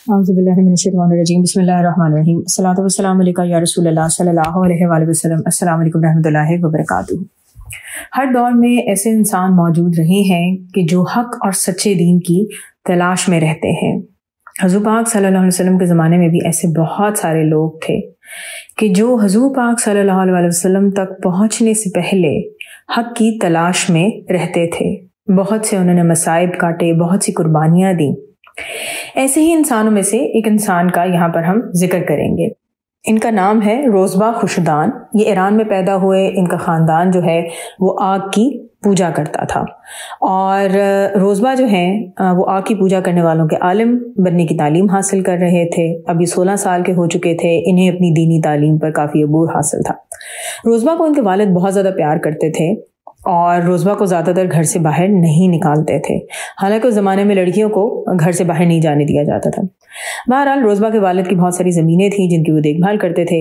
औज़ुबिल्लाहिमिनश्शैतानिर्रजीम बिस्मिल्लाहिर्रहमानिर्रहीम अस्सलातु वस्सलामु अलैका या रसूलल्लाह सल्लल्लाहु अलैहि वसल्लम अस्सलामु अलैकुम रहमतुल्लाहि व बरकातुहू। हर दौर में ऐसे इंसान मौजूद रहे हैं कि जो हक और सच्चे दीन की तलाश में रहते हैं। हुज़ूर पाक सल्लल्लाहु अलैहि वसल्लम के ज़माने में भी ऐसे बहुत सारे लोग थे कि जो हुज़ूर पाक सल्लल्लाहु अलैहि वसल्लम तक पहुँचने से पहले हक की तलाश में रहते थे। बहुत से उन्होंने मसाइब काटे, बहुत सी कुर्बानियाँ दी। ऐसे ही इंसानों में से एक इंसान का यहाँ पर हम जिक्र करेंगे। इनका नाम है रोज़बा खुशदान। ये ईरान में पैदा हुए। इनका ख़ानदान जो है वो आग की पूजा करता था और रोज़बा जो हैं वो आग की पूजा करने वालों के आलिम बनने की तालीम हासिल कर रहे थे। अभी 16 साल के हो चुके थे। इन्हें अपनी दीनी तालीम पर काफ़ी अबूर हासिल था। रोज़बा को उनके वालिद बहुत ज़्यादा प्यार करते थे और रोज़बा को ज़्यादातर घर से बाहर नहीं निकालते थे। हालांकि उस ज़माने में लड़कियों को घर से बाहर नहीं जाने दिया जाता था। बहरहाल रोज़बा के वालिद की बहुत सारी ज़मीनें थीं जिनकी वो देखभाल करते थे।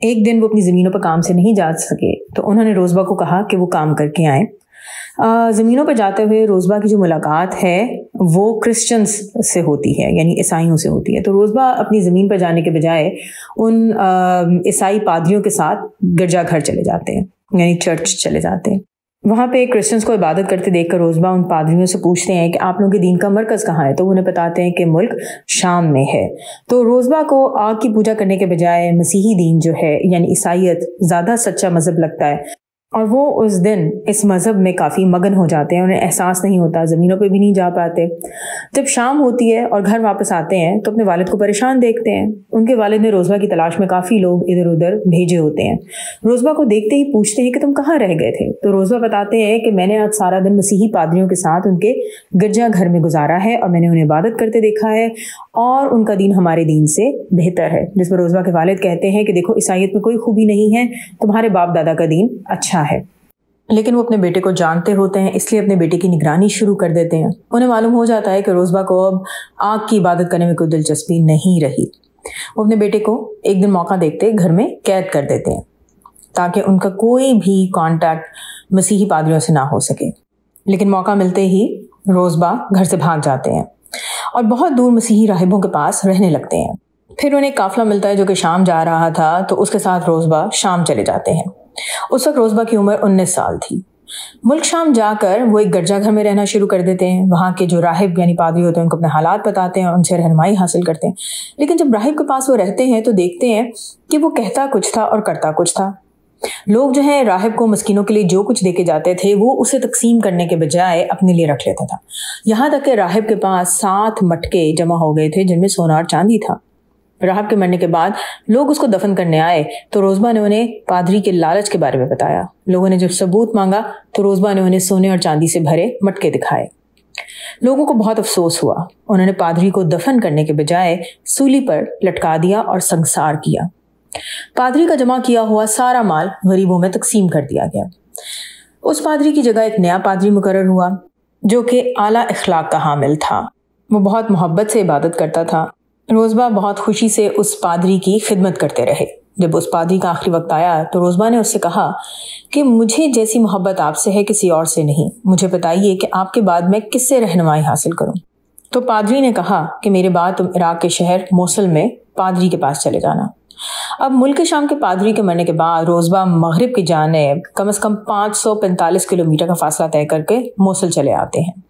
एक दिन वो अपनी ज़मीनों पर काम से नहीं जा सके तो उन्होंने रोज़बा को कहा कि वो काम करके आएँ। ज़मीनों पर जाते हुए रोज़बा की जो मुलाकात है वो क्रिश्चियंस से होती है, यानी ईसाइयों से होती है। तो रोज़बा अपनी ज़मीन पर जाने के बजाय उन ईसाई पादरियों के साथ गिरजाघर चले जाते हैं, यानी चर्च चले जाते हैं। वहाँ पे क्रिश्चियंस को इबादत करते देखकर रोज़बा उन पादरियों से पूछते हैं कि आप लोगों के दीन का मरकज़ कहाँ है। तो उन्हें बताते हैं कि मुल्क शाम में है। तो रोज़बा को आग की पूजा करने के बजाय मसीही दीन जो है यानी ईसाईयत ज़्यादा सच्चा मज़हब लगता है और वो उस दिन इस मज़हब में काफ़ी मगन हो जाते हैं। उन्हें एहसास नहीं होता, ज़मीनों पे भी नहीं जा पाते। जब शाम होती है और घर वापस आते हैं तो अपने वालिद को परेशान देखते हैं। उनके वालिद ने रोज़बा की तलाश में काफ़ी लोग इधर उधर भेजे होते हैं। रोज़बा को देखते ही पूछते हैं कि तुम कहाँ रह गए थे। तो रोज़बा बताते हैं कि मैंने आज सारा दिन मसीही पादरियों के साथ उनके गिरजा घर में गुजारा है और मैंने उन्हें इबादत करते देखा है और उनका दीन हमारे दीन से बेहतर है। जिस पर रोज़बा के वालिद कहते हैं कि देखो, ईसाईयत में कोई खूबी नहीं है, तुम्हारे बाप दादा का दीन अच्छा है। लेकिन वो अपने बेटे को जानते होते हैं, इसलिए अपने बेटे की निगरानी शुरू कर देते हैं। उन्हें मालूम हो जाता है कि रोज़बा को अब आग की इबादत करने में कोई दिलचस्पी नहीं रही। वो अपने बेटे को एक दिन मौका देखते घर में कैद कर देते हैं ताकि उनका कोई भी कांटेक्ट मसीही पादरियों से ना हो सके। लेकिन मौका मिलते ही रोज़बा घर से भाग जाते हैं और बहुत दूर मसीही राहिबों के पास रहने लगते हैं। फिर उन्हें काफ़िला मिलता है जो कि शाम जा रहा था, तो उसके साथ रोज़बा शाम चले जाते हैं। उस वक्त रोज़बा की उम्र 19 साल थी। मुल्क शाम जाकर वो एक गिरजाघर में रहना शुरू कर देते हैं। वहाँ के जो राहिब यानी पादरी होते हैं उनको अपने हालात बताते हैं और उनसे रहनुमाई हासिल करते हैं। लेकिन जब राहिब के पास वो रहते हैं तो देखते हैं कि वो कहता कुछ था और करता कुछ था। लोग जो है राहिब को मस्कीनों के लिए जो कुछ देके जाते थे वो उसे तकसीम करने के बजाय अपने लिए रख लेता था। यहाँ तक कि राहिब के पास 7 मटके जमा हो गए थे जिनमें सोना और चांदी था। राहिब के मरने के बाद लोग उसको दफन करने आए तो रोज़बा ने उन्हें पादरी के लालच के बारे में बताया। लोगों ने जब सबूत मांगा तो रोज़बा ने उन्हें सोने और चांदी से भरे मटके दिखाए। लोगों को बहुत अफसोस हुआ। उन्होंने पादरी को दफन करने के बजाय सूली पर लटका दिया और संसार किया। पादरी का जमा किया हुआ सारा माल गरीबों में तकसीम कर दिया गया। उस पादरी की जगह एक नया पादरी मुकर्रर हुआ जो कि आला इखलाक का हामिल था। वो बहुत मोहब्बत से इबादत करता था। रोज़बा बहुत खुशी से उस पादरी की खिदमत करते रहे। जब उस पादरी का आखिरी वक्त आया तो रोज़बा ने उससे कहा कि मुझे जैसी मोहब्बत आपसे है किसी और से नहीं, मुझे बताइए कि आपके बाद मैं किससे रहनुमाई हासिल करूं। तो पादरी ने कहा कि मेरे बाद तुम इराक के शहर मोसुल में पादरी के पास चले जाना। अब मुल्क शाम के पादरी के मरने के बाद रोज़बा मगरिब की जानिब कम से कम 545 किलोमीटर का फासला तय करके मोसुल चले आते हैं।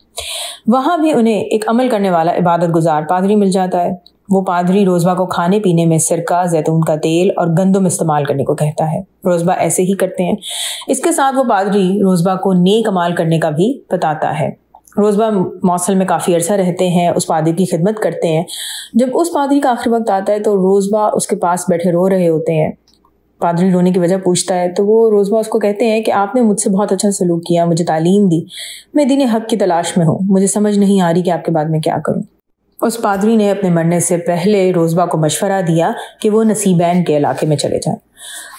वहाँ भी उन्हें एक अमल करने वाला इबादत गुजार पादरी मिल जाता है। वो पादरी रोज़बा को खाने पीने में सिरका, जैतून का तेल और गंदम इस्तेमाल करने को कहता है। रोज़बा ऐसे ही करते हैं। इसके साथ वो पादरी रोज़बा को नेक अमाल करने का भी बताता है। रोज़बा मौसल में काफ़ी अरसा रहते हैं, उस पादरी की खिदमत करते हैं। जब उस पादरी का आखिरी वक्त आता है तो रोज़बा उसके पास बैठे रो रहे होते हैं। पादरी रोने की वजह पूछता है तो वो रोज़बा उसको कहते हैं कि आपने मुझसे बहुत अच्छा सलूक किया, मुझे तालीम दी, मैं दीन हक की तलाश में हूँ, मुझे समझ नहीं आ रही कि आपके बाद मैं क्या करूँ। उस पादरी ने अपने मरने से पहले रोज़बा को मशवरा दिया कि वो नसीबैन के इलाके में चले जाएं।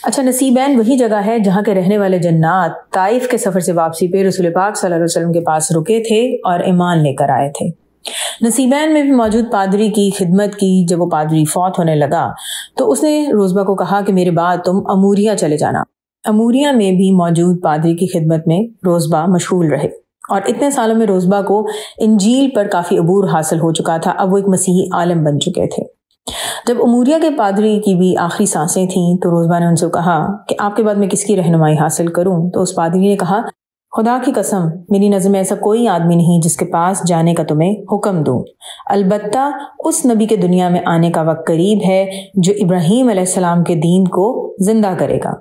अच्छा, नसीबैन वही जगह है जहाँ के रहने वाले जन्नात ताइफ के सफ़र से वापसी पे रसूल पाक सल्लल्लाहु अलैहि वसल्लम के पास रुके थे और ईमान लेकर आए थे। नसीबैन में भी मौजूद पादरी की खिदमत की। जब वो पादरी फौत होने लगा तो उसने रोज़बा को कहा कि मेरे बाद तुम अमूरिया चले जाना। अमूरिया में भी मौजूद पादरी की खिदमत में रोज़बा मशगूल रहे اور اتنے سالوں میں روزبہ کو انجیل پر کافی عبور حاصل ہو چکا تھا. اب وہ ایک مسیحی عالم بن چکے تھے. جب اموریہ کے پادری کی بھی آخری سانسیں تھیں تو روزبہ نے ان سے کہا کہ آپ کے بعد میں کس کی رہنمائی حاصل کروں؟ تو اس پادری نے کہا خدا کی قسم میری نظر میں ایسا کوئی آدمی نہیں جس کے پاس جانے کا تمہیں حکم دوں. البتہ اس نبی کے دنیا میں آنے کا وقت قریب ہے جو ابراہیم علیہ السلام کے دین کو زندہ کرے گا.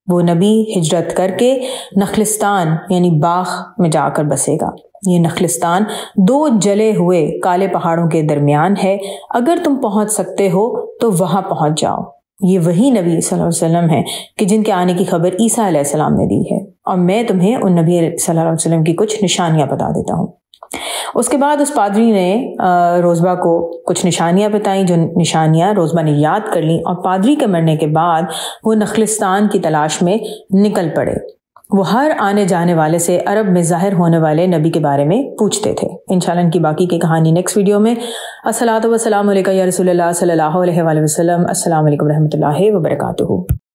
وہ نبی ہجرت کر کے نخلستان یعنی باغ میں جا کر بسے گا. یہ نخلستان 2 جلے ہوئے کالے پہاڑوں کے درمیان ہے. اگر تم پہنچ سکتے ہو تو وہاں پہنچ جاؤ. یہ وہی نبی صلی اللہ علیہ وسلم ہے کہ جن کے آنے کی خبر عیسیٰ علیہ السلام نے دی ہے. اور میں تمہیں ان نبی صلی اللہ علیہ وسلم کی کچھ نشانیاں بتا دیتا ہوں. اس کے بعد اس پادری نے روزبہ کو کچھ نشانیاں بتائیں، جو نشانیاں روزبہ نے یاد کر لیں، اور پادری کے مرنے کے بعد وہ نخلستان کی تلاش میں نکل پڑے. وہ ہر آنے جانے والے سے عرب میں ظاہر ہونے والے نبی کے بارے میں پوچھتے تھے. انشاءاللہ ان کی باقی کی کہانی نیکسٹ ویڈیو میں. الصلاۃ والسلام علیکہ یا رسول اللہ صلی اللہ علیہ وآلہ وسلم. السلام علیکم ورحمۃ اللہ وبرکاتہ.